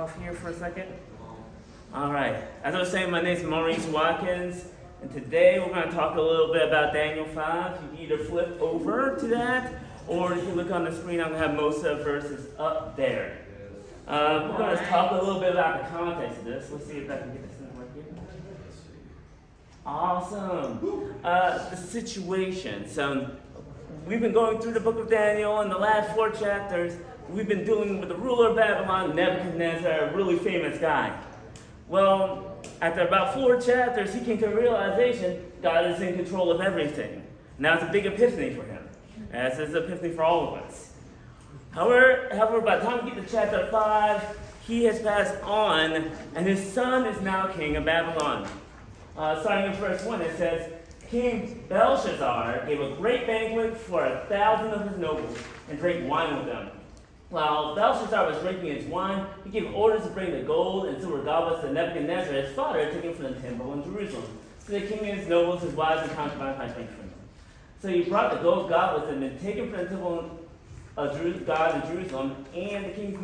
Off here for a second. All right. As I was saying, my name is Maurice Watkins, and today we're going to talk a little bit about Daniel 5. You can either flip over to that, or if you look on the screen, I'm going to have most of the verses up there. We're going to talk a little bit about the context of this. Let's see if I can get this thing right here. Awesome. The situation. So we've been going through the book of Daniel in the last 4 chapters. We've been dealing with the ruler of Babylon, Nebuchadnezzar, a really famous guy. Well, after about 4 chapters, he came to a realization God is in control of everything. Now it's a big epiphany for him, as is an epiphany for all of us. However, by the time we get to chapter 5, he has passed on, and his son is now king of Babylon. Starting in verse 1, it says, King Belshazzar gave a great banquet for 1,000 of his nobles and drank wine with them. While Belshazzar was drinking his wine, he gave orders to bring the gold and silver goblets that Nebuchadnezzar, his father, had taken from the temple in Jerusalem. So the king and his nobles, his wives, and concubines might drink from them. So he brought the gold goblets that had been taken from the temple of God in Jerusalem, and the king's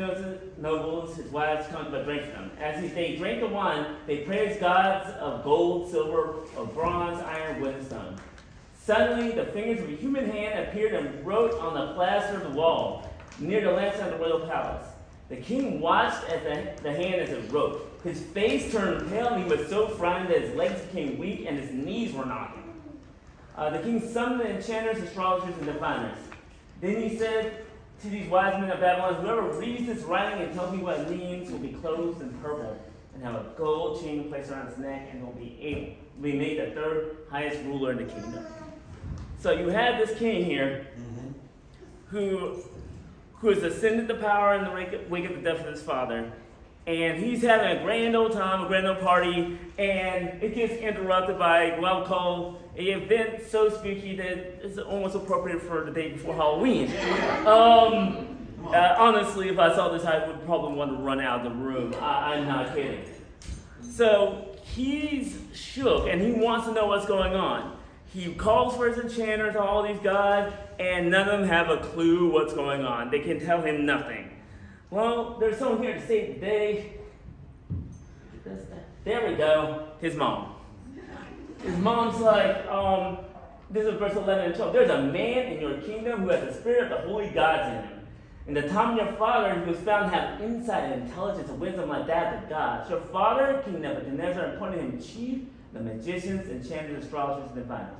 nobles, his wives, concubines drank from them. As they drank the wine, they praised gods of gold, silver, of bronze, iron, wood, and stone. Suddenly, the fingers of a human hand appeared and wrote on the plaster of the wall, near the lampstand of the royal palace. The king watched as the hand as it wrote. His face turned pale, and he was so frightened that his legs became weak and his knees were knocking. The king summoned the enchanters, astrologers, and diviners. Then he said to these wise men of Babylon, whoever reads this writing and tells me what it means will be clothed in purple and have a gold chain placed around his neck and will be made the 3rd highest ruler in the kingdom. So you have this king here who has ascended to power in the wake of the death of his father. And he's having a grand old time, a grand old party, and it gets interrupted by what I'll call an event so spooky that it's almost appropriate for the day before Halloween. Honestly, if I saw this, I would probably want to run out of the room. I'm not kidding. So he's shook, and he wants to know what's going on. He calls for his enchanters, all these guys, and none of them have a clue what's going on. They can tell him nothing. Well, there's someone here to save the day. There we go. His mom. His mom's like, this is verse 11 and 12. There's a man in your kingdom who has the spirit of the holy gods in him. In the time of your father, he was found to have insight and intelligence and wisdom like that of gods. Your father, King Nebuchadnezzar, appointed him chief, the magicians, enchanters, astrologers, and diviners.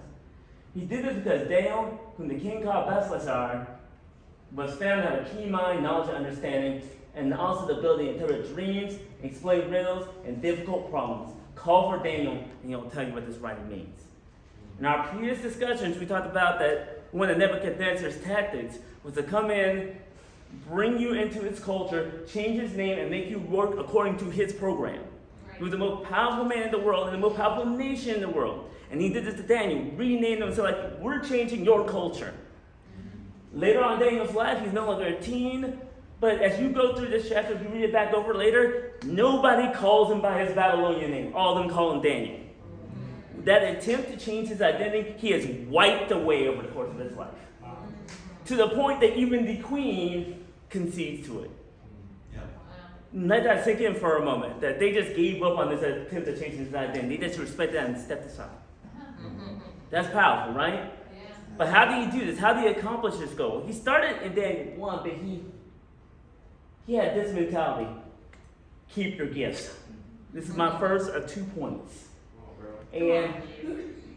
He did this because Daniel, whom the king called Belshazzar, was found to have a keen mind, knowledge, and understanding, and also the ability to interpret dreams, explain riddles, and difficult problems. Call for Daniel, and he'll tell you what this writing means. In our previous discussions, we talked about that one of Nebuchadnezzar's tactics was to come in, bring you into his culture, change his name, and make you work according to his program. He was the most powerful man in the world and the most powerful nation in the world. And he did this to Daniel, renamed him, so like, we're changing your culture. Later on in Daniel's life, he's no longer a teen, but as you go through this chapter, if you read it back over later, nobody calls him by his Babylonian name. All of them call him Daniel. That attempt to change his identity, he has wiped away over the course of his life. To the point that even the queen concedes to it. Let that sink in for a moment, that they just gave up on this attempt to change his identity. They just respected that and stepped aside. That's powerful, right? Yeah. But how do you do this? How do you accomplish this goal? He started in Daniel 1, but he had this mentality. Keep your gifts. This is my first of 2 points. And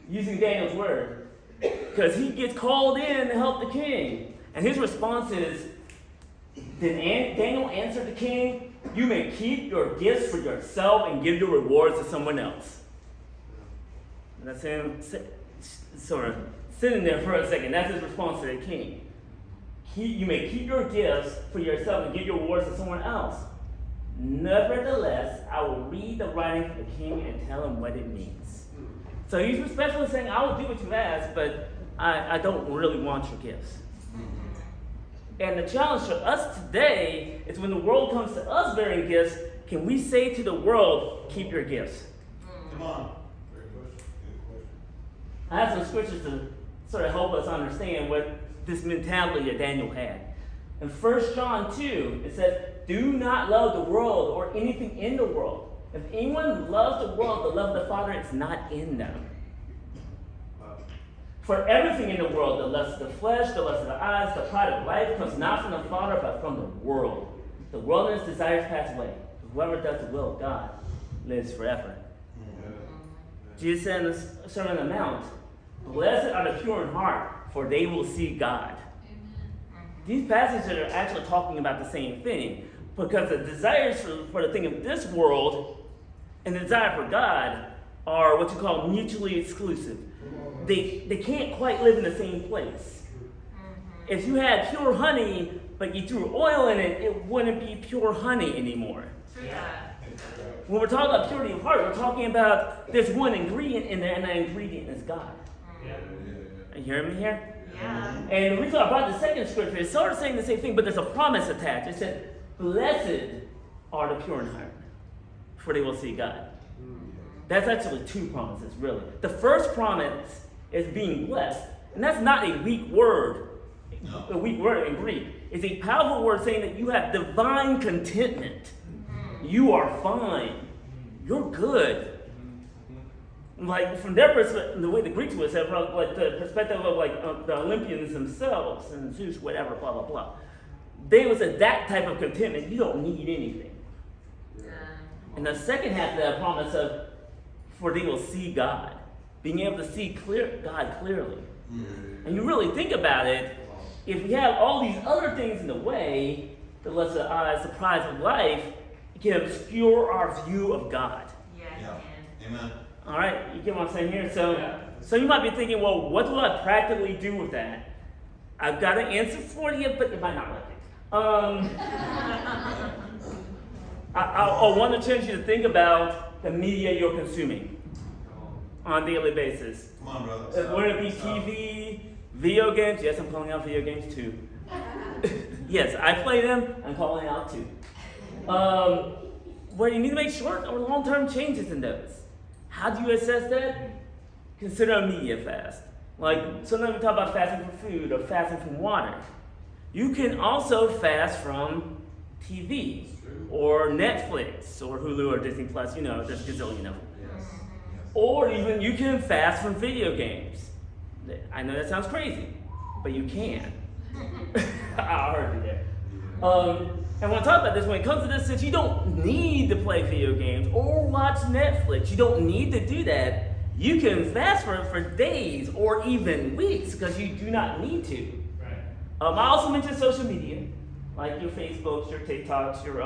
using Daniel's word, because he gets called in to help the king. And his response is, did Daniel answer the king? You may keep your gifts for yourself and give your rewards to someone else. And that's him sort of sitting there for a second. That's his response to the king. You may keep your gifts for yourself and give your rewards to someone else. Nevertheless, I will read the writing for the king and tell him what it means. So he's respectfully saying, I will do what you ask, but I don't really want your gifts. And the challenge for us today is when the world comes to us bearing gifts, can we say to the world, keep your gifts? Come on. I have some scriptures to sort of help us understand what this mentality that Daniel had. In 1 John 2, it says, do not love the world or anything in the world. If anyone loves the world, the love of the Father is not in them. For everything in the world, the lust of the flesh, the lust of the eyes, the pride of life, comes not from the Father, but from the world. The world and its desires pass away. Whoever does the will of God lives forever. Jesus said in the Sermon on the Mount, blessed are the pure in heart, for they will see God. These passages are actually talking about the same thing, because the desires for the thing of this world and the desire for God are what you call mutually exclusive. They can't quite live in the same place. If you had pure honey, but you threw oil in it, it wouldn't be pure honey anymore. When we're talking about purity of heart, we're talking about there's one ingredient in there, and that ingredient is God. Are you hearing me here? Yeah. And the reason I brought the second scripture is sort of saying the same thing, but there's a promise attached. It said, blessed are the pure in heart, for they will see God. That's actually two promises, really. The first promise is being blessed, and that's not a weak word. A weak word in Greek. It's a powerful word saying that you have divine contentment. You are fine. You're good. Like from their perspective, the way the Greeks would say, like the perspective of the Olympians themselves and Zeus, whatever, blah blah blah. They was at that type of contentment. You don't need anything. And the second half of that promise of, for they will see God, being able to see God clearly. And you really think about it, if we have all these other things in the way, the lust of the eyes, the pride of life, it can obscure our view of God. Yeah. Amen. All right, you get what I'm saying here? So you might be thinking, well, what do I practically do with that? I've got an answer for you, but you might not like it. I want to challenge you to think about the media you're consuming on a daily basis. Come on, brother. Whether it be TV, video games. Yes, I'm calling out video games too. Yes, I play them. I'm calling out too. Where you need to make short or long-term changes in those. How do you assess that? Consider a media fast. Like sometimes we talk about fasting from food or fasting from water. You can also fast from TV or Netflix or Hulu or Disney Plus. You know, there's a gazillion of them. Yes. Or even you can fast from video games. I know that sounds crazy, but you can. I heard you there. And when I talk about this, when it comes to this, since you don't need to play video games or watch Netflix, you don't need to do that. You can fast for days or even weeks because you do not need to. Right. I also mentioned social media, like your Facebooks, your TikToks, your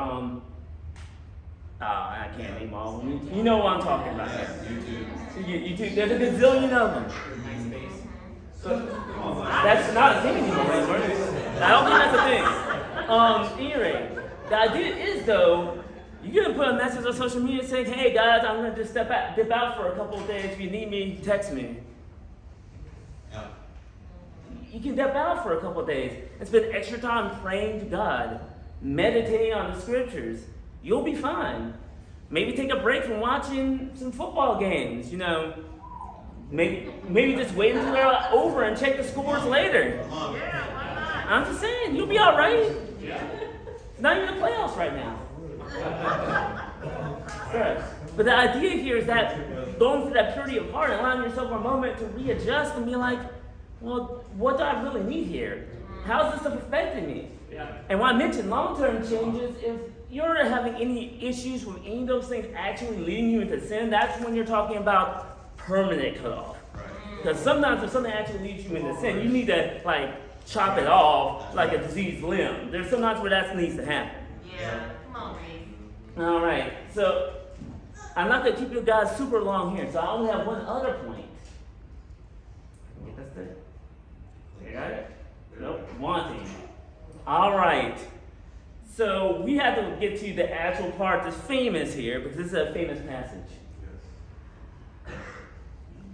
I can't name all of them. You know what I'm talking about. Yes, YouTube. There's a gazillion of them. That's not a thing anymore. I don't think that's a thing. Anyway, the idea is though, you're gonna put a message on social media saying, "Hey guys, I'm gonna just dip out for a couple of days. If you need me, text me." Yeah. You can dip out for a couple of days and spend extra time praying to God, meditating on the scriptures. You'll be fine. Maybe take a break from watching some football games. You know, maybe just wait until they're over and check the scores later. Come on. Yeah, why not? I'm just saying, you'll be all right. Yeah. It's not even the playoffs right now. Right. But the idea here is that going through that purity of heart, allowing yourself a moment to readjust and be like, well, what do I really need here? How's this stuff affecting me? Yeah. And when I mention long-term changes, if you're having any issues with any of those things actually leading you into sin, that's when you're talking about permanent cutoff. Right. Because sometimes if something actually leads you into sin, you need to chop it off like a diseased limb. There's sometimes where that needs to happen. Yeah, come on, Reese. All right, so I'm not going to keep you guys super long here, so I only have one other point. Get this thing? You got it? Nope, wanting. All right, so we have to get to the actual part that's famous here, because this is a famous passage.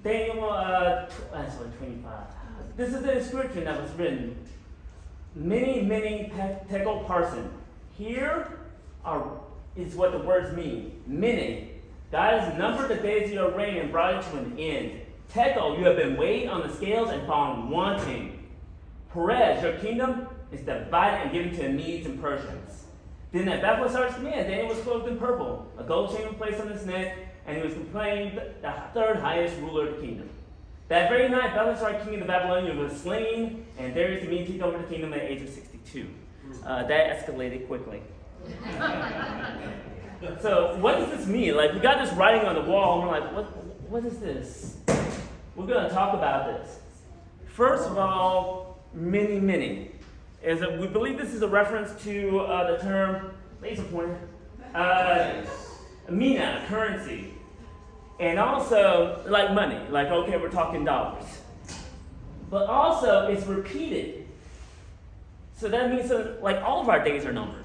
Daniel, actually 25. This is the inscription that was written. Many tekel parson. Here is what the words mean. Many. God has numbered the days of your reign and brought it to an end. Tekel, you have been weighed on the scales and found wanting. Perez, your kingdom is divided and given to the Medes and Persians. Then at Belshazzar's command, Daniel was clothed in purple, a gold chain was placed on his neck, and he was proclaimed the third highest ruler of the kingdom. That very night, Belshazzar, king of the Babylonians, was slain, and Darius the Mede took over the kingdom at the age of 62. That escalated quickly. So what does this mean? Like, we got this writing on the wall, and we're like, what is this? We're going to talk about this. First of all, many. We believe this is a reference to the term, laser pointer, mina, currency. And also, like money, like, okay, we're talking dollars. But also, it's repeated. So that means, like, all of our days are numbered.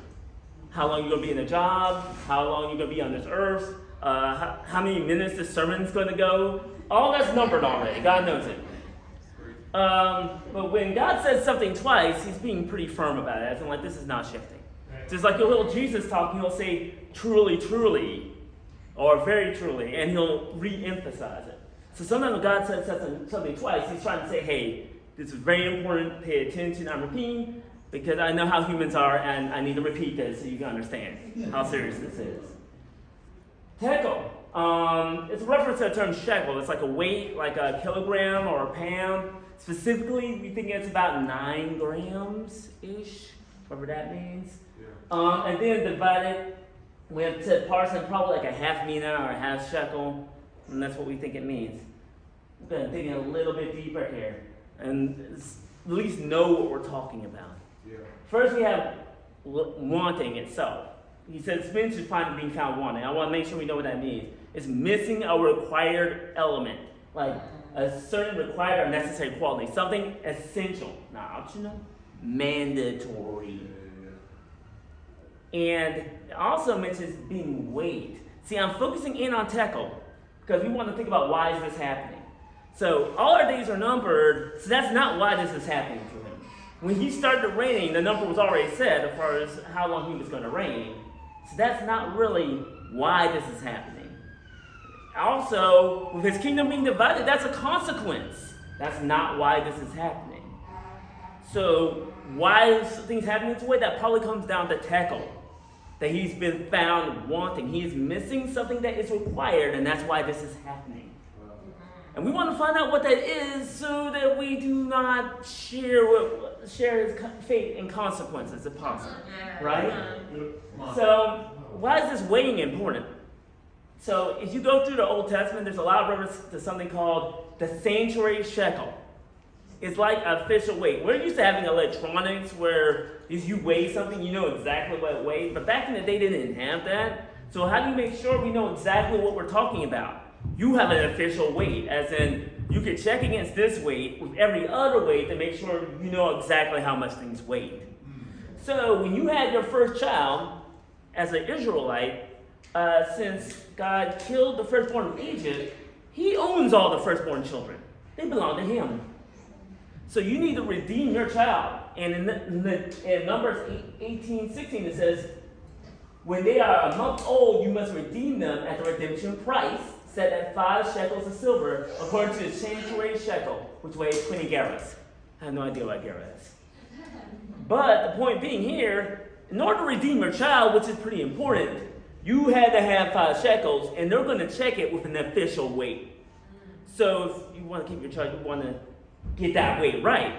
How long you're going to be in a job, how long you're going to be on this earth, how many minutes this sermon's going to go. All that's numbered already. God knows it. But when God says something twice, he's being pretty firm about it. As in, like, this is not shifting. Just like a little Jesus talking, he'll say, truly, truly, or very truly, and he'll re-emphasize it. So sometimes when God says something twice, he's trying to say, hey, this is very important, pay attention, I'm repeating, because I know how humans are, and I need to repeat this so you can understand how serious this is. Tekel. It's a reference to the term shekel. It's like a weight, like a kilogram or a pound. Specifically, we think it's about 9 grams-ish, whatever that means. Yeah. And then divided, we have to parse it probably like a half mina or a half shekel, and that's what we think it means. We're going to dig in a little bit deeper here, and at least know what we're talking about. Yeah. First, we have wanting itself. He says, men should find being found wanting. I want to make sure we know what that means. It's missing a required element, like a certain required or necessary quality, something essential, not optional, mandatory. And it also mentions being weighed. See, I'm focusing in on Tekel because we want to think about why is this happening. So all our days are numbered, so that's not why this is happening to him. When he started reigning, the number was already set as far as how long he was going to reign. So that's not really why this is happening. Also, with his kingdom being divided, that's a consequence. That's not why this is happening. So why is things happening this way? That probably comes down to Tekel. That he's been found wanting. He is missing something that is required, and that's why this is happening. And we want to find out what that is so that we do not share his fate and consequences if possible. Right? So why is this weighing important? So if you go through the Old Testament, there's a lot of reference to something called the sanctuary shekel. It's like official weight. We're used to having electronics where if you weigh something, you know exactly what it weighs. But back in the day, they didn't have that. So how do you make sure we know exactly what we're talking about? You have an official weight, as in you can check against this weight with every other weight to make sure you know exactly how much things weighed. So when you had your first child, as an Israelite, since God killed the firstborn of Egypt, he owns all the firstborn children. They belong to him. So you need to redeem your child. And in Numbers 18:16 it says, when they are a month old, you must redeem them at the redemption price, set at 5 shekels of silver, according to the sanctuary shekel, which weighs 20 gerahs. I have no idea what gerah is. But the point being here, in order to redeem your child, which is pretty important, you had to have 5 shekels, and they're going to check it with an official weight. So if you want to keep your child, you want to get that weight right.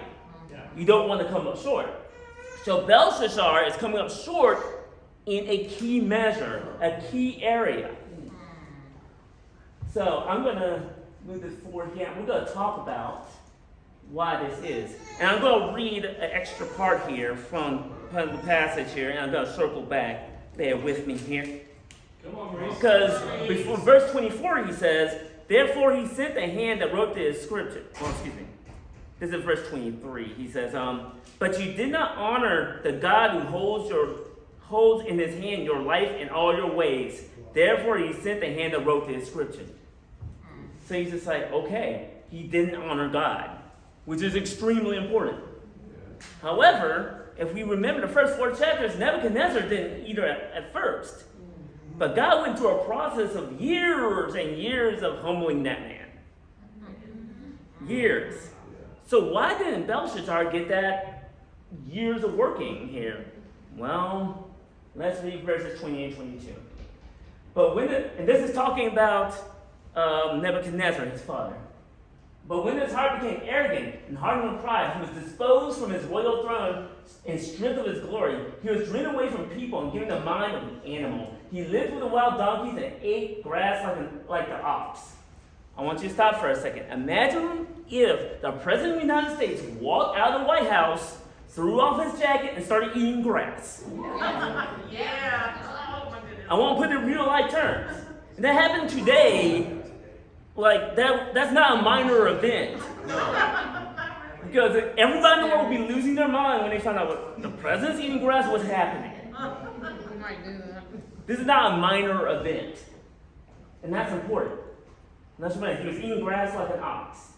You don't want to come up short. So Belshazzar is coming up short in a key measure, a key area. So I'm going to move this forward here. We're going to talk about why this is. And I'm going to read an extra part here from the passage here, and I'm going to circle back. Bear with me here. Come on, Maurice. Because before verse 24 he says, therefore he sent the hand that wrote the inscription. Oh, excuse me. This is verse 23. He says, but you did not honor the God who holds in his hand your life and all your ways. Therefore he sent the hand that wrote the inscription. So he's just like, okay, he didn't honor God, which is extremely important. However, if we remember the first 4 chapters, Nebuchadnezzar didn't either at first. But God went through a process of years and years of humbling that man. Years. So why didn't Belshazzar get that years of working here? Well, Let's read verses 20 and 22. And this is talking about Nebuchadnezzar, his father. But when his heart became arrogant and hardened with pride, he was disposed from his royal throne and stripped of his glory. He was driven away from people and given the mind of an animal. He lived with the wild donkeys and ate grass like the ox. I want you to stop for a second. Imagine if the President of the United States walked out of the White House, threw off his jacket, and started eating grass. Yeah. Oh my goodness. I want to put it in real life terms. And that happened today. Like, that's not a minor event. Because everybody in the world will be losing their mind when they find out what the president's eating grass, what's happening. This is not a minor event. And that's important. And that's what he was eating grass like an ox.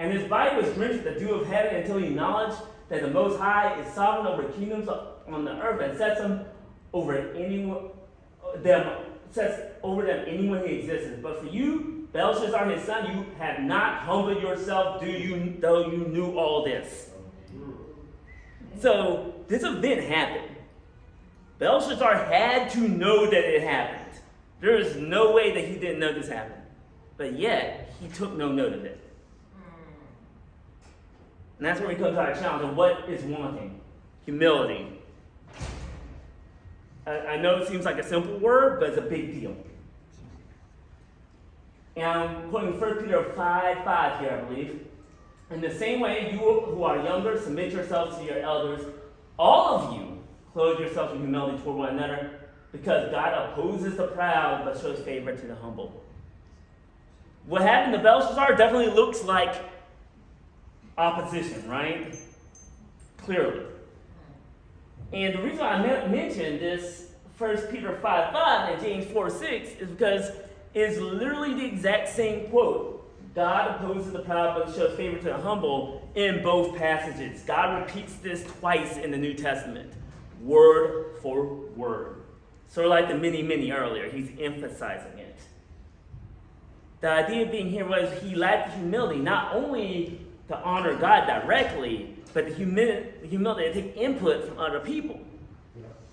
And his body was drenched with the dew of heaven until he acknowledged that the Most High is sovereign over kingdoms on the earth and sets them over them anyone he existed. But for you, Belshazzar, his son, you have not humbled yourself, though you knew all this. So this event happened. Belshazzar had to know that it happened. There is no way that he didn't know this happened. But yet, he took no note of it. And that's where we come to our challenge of what is wanting. Humility. I know it seems like a simple word, but it's a big deal. And I'm quoting 1 Peter 5:5 here, I believe. In the same way, you who are younger, submit yourselves to your elders. All of you, clothe yourselves in humility toward one another, because God opposes the proud, but shows favor to the humble. What happened to Belshazzar definitely looks like opposition, right? Clearly. And the reason I mentioned this 1 Peter 5:5 and James 4:6 is because it's literally the exact same quote. God opposes the proud but shows favor to the humble in both passages. God repeats this twice in the New Testament, word for word. Sort of like the many earlier, he's emphasizing it. The idea being here was he lacked humility, not only to honor God directly, but the humility to take input from other people.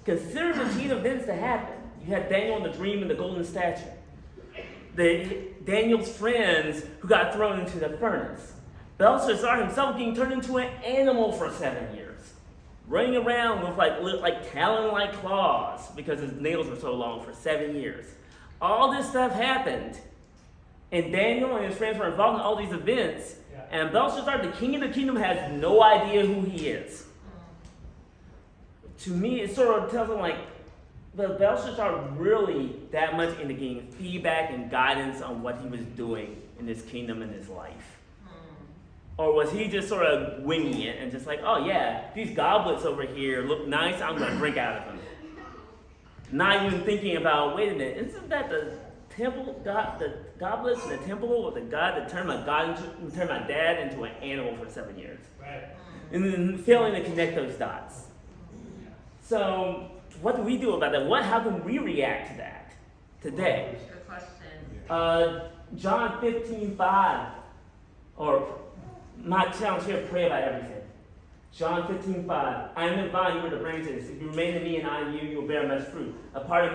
Consider the chain of events that happened. You had Daniel in the dream and the golden statue. Daniel's friends who got thrown into the furnace. Belshazzar himself getting turned into an animal for 7 years. Running around with like talon-like claws because his nails were so long for 7 years. All this stuff happened. And Daniel and his friends were involved in all these events. And Belshazzar, the king of the kingdom, has no idea who he is. To me, it sort of tells him but Belshazzar really that much into getting feedback and guidance on what he was doing in this kingdom and his life? Or was he just sort of winging it and just like, oh yeah, these goblets over here look nice, I'm going to drink out of them. Not even thinking about, wait a minute, isn't that the temple, the goblets in the temple with the God that turned my dad into an animal for 7 years? Right. And then failing to connect those dots. So, what do we do about that? How can we react to that today? Good question. John 15:5, or my challenge here, pray about everything. John 15:5, I am the vine, you are the branches. If you remain in me and I in you, you will bear much fruit. Apart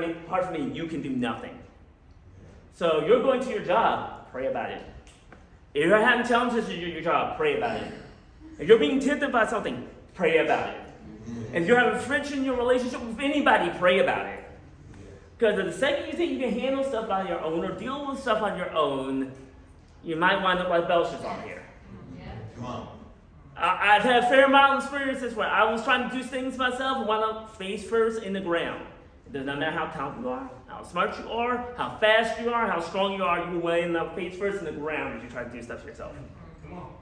from me, you can do nothing. So you're going to your job, pray about it. If you're having challenges at your job, pray about it. If you're being tempted by something, pray about it. If you're having friction in your relationship with anybody, pray about it. Because the second you think you can handle stuff on your own or deal with stuff on your own, you might wind up like Belshazzar here. Come on. I've had a fair amount of experiences where I was trying to do things myself and wound up face first in the ground. It does not matter how talented you are, how smart you are, how fast you are, how strong you are, you will end up face first in the ground as you try to do stuff yourself. Come on.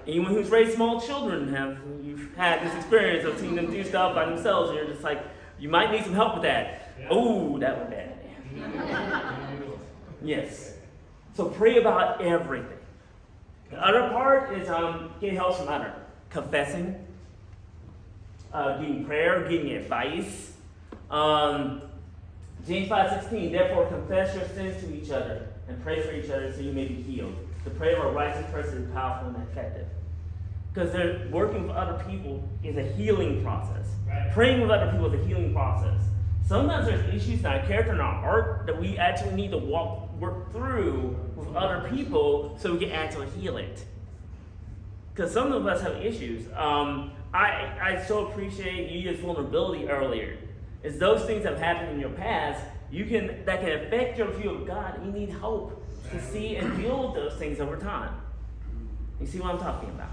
Anyone who's raised small children, you've had this experience of seeing them do stuff by themselves, and you're just like, you might need some help with that. Yeah. Oh, that was bad. Yes. So pray about everything. The other part is getting help from others. Confessing, getting prayer, getting advice. James 5:16, therefore confess your sins to each other and pray for each other so you may be healed. The prayer of a righteous person is powerful and effective. Because working with other people is a healing process. Right. Praying with other people is a healing process. Sometimes there's issues in our character and our heart that we actually need to work through with other people so we can actually heal it. Because some of us have issues. I so appreciate you used vulnerability earlier. It's those things that have happened in your past that can affect your view of God. You need help to see and deal with those things over time. You see what I'm talking about?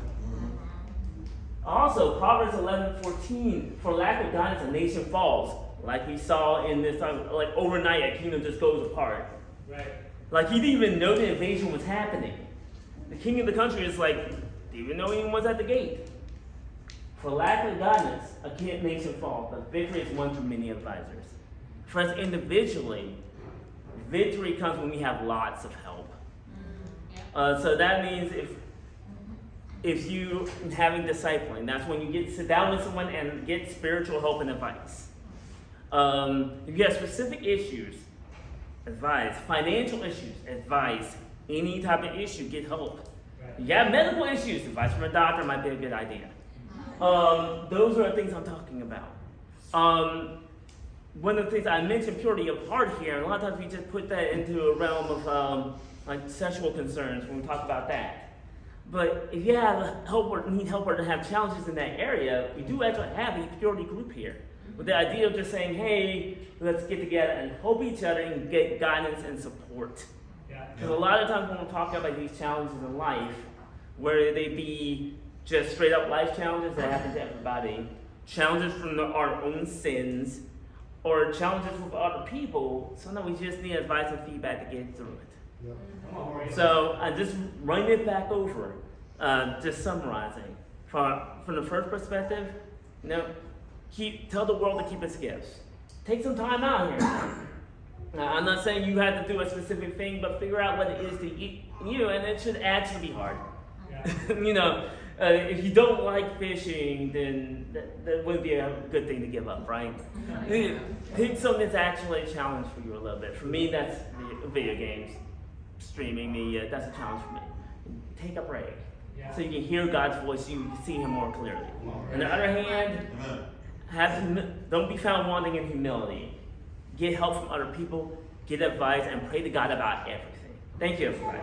Also, Proverbs 11:14, for lack of guidance, a nation falls. Like we saw in this, like overnight, a kingdom just goes apart. Right. Like he didn't even know the invasion was happening. The king of the country is like, didn't even know anyone was at the gate. For lack of guidance, a nation falls, but victory is won through many advisors. For us individually, victory comes when we have lots of help. So that means if you having discipling, that's when you sit down with someone and get spiritual help and advice. If you have specific issues, advice. Financial issues, advice. Any type of issue, get help. Right. If you have medical issues, advice from a doctor might be a good idea. Those are the things I'm talking about. One of the things I mentioned, purity of heart here, and a lot of times we just put that into a realm of like sexual concerns when we talk about that. But if you have help or need help or have challenges in that area, we do actually have a purity group here. With the idea of just saying, hey, let's get together and help each other and get guidance and support. Because a lot of times when we're talking about these challenges in life, whether they be just straight up life challenges that happen to everybody, challenges from our own sins, or challenges with other people, sometimes we just need advice and feedback to get through it. Yep. Come on, Maurice. So just running it back over, just summarizing. From the first perspective, tell the world to keep its gifts. Take some time out here. Now, I'm not saying you have to do a specific thing, but figure out what it is to you, and it should actually be hard. Yeah. If you don't like fishing, then that wouldn't be a good thing to give up, right? Pick something that's actually a challenge for you a little bit. For me, that's video games, streaming media. That's a challenge for me. Take a break, so you can hear God's voice, you can see Him more clearly. On the other hand, don't be found wanting in humility. Get help from other people, get advice, and pray to God about everything. Thank you, everybody.